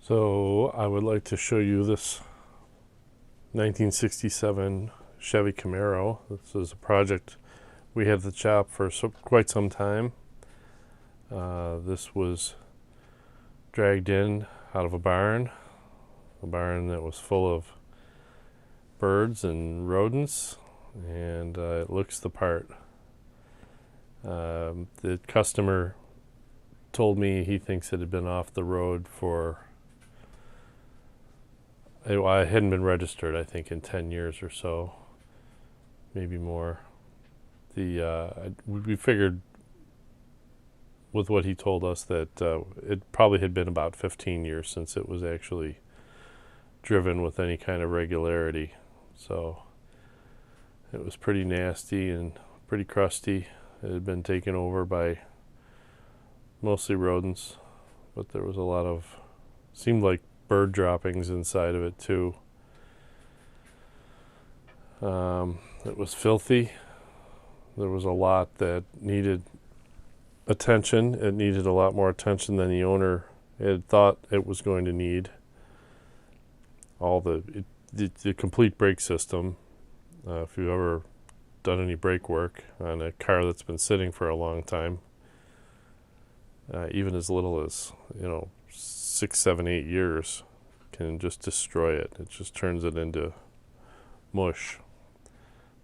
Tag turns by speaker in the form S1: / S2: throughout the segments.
S1: So I would like to show you this 1967 Chevy Camaro. This is a project we had at the shop for quite some time. This was dragged in out of a barn that was full of birds and rodents, and it looks the part. The customer told me he thinks it had been off the road for it hadn't been registered, I think, in 10 years or so, maybe more. We figured with what he told us that it probably had been about 15 years since it was actually driven with any kind of regularity. So it was pretty nasty and pretty crusty. It had been taken over by mostly rodents, but there was a lot of, seemed like bird droppings inside of it too. It was filthy. There was a lot that needed attention. It needed a lot more attention than the owner had thought it was going to need. All the complete brake system. If you've ever done any brake work on a car that's been sitting for a long time, even as little as 6, 7, 8 years can just destroy it. It just turns it into mush.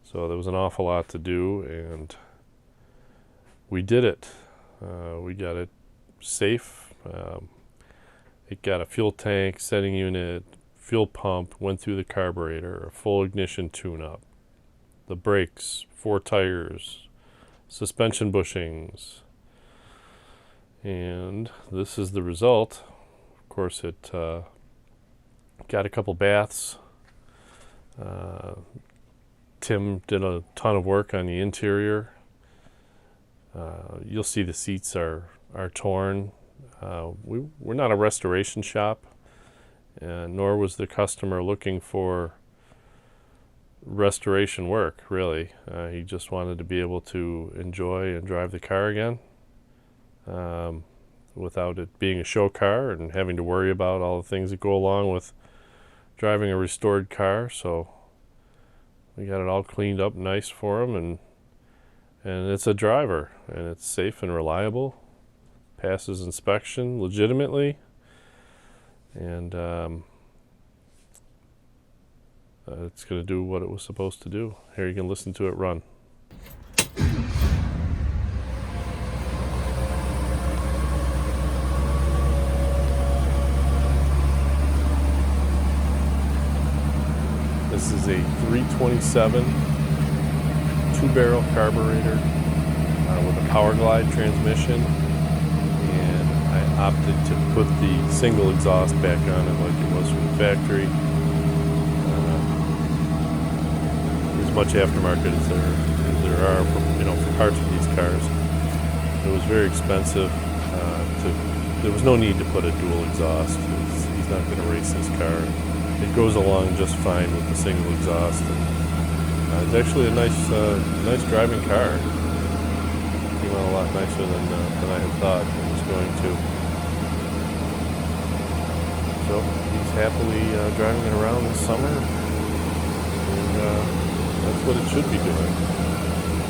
S1: So there was an awful lot to do, and we did it. We got it safe. It got a fuel tank, setting unit, fuel pump, went through the carburetor, a full ignition tune-up, the brakes, 4 tires, suspension bushings, and this is the result. Of course, it got a couple baths. Tim did a ton of work on the interior. You'll see the seats are torn. We're not a restoration shop, nor was the customer looking for restoration work, really. He just wanted to be able to enjoy and drive the car again without it being a show car and having to worry about all the things that go along with driving a restored car. So we got it all cleaned up nice for him, and it's a driver, and it's safe and reliable, passes inspection legitimately, and it's going to do what it was supposed to do. Here, you can listen to it run. This is a 327 2-barrel carburetor with a power glide transmission, and I opted to put the single exhaust back on it like it was from the factory. As much aftermarket as there are for parts of these cars. It was very expensive. There was no need to put a dual exhaust. He's not going to race this car. It goes along just fine with the single exhaust. And, it's actually a nice driving car. It came out a lot nicer than I had thought it was going to. So he's happily driving it around this summer, and that's what it should be doing.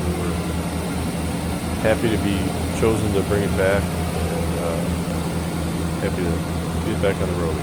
S1: We were happy to be chosen to bring it back, and happy to get it back on the road.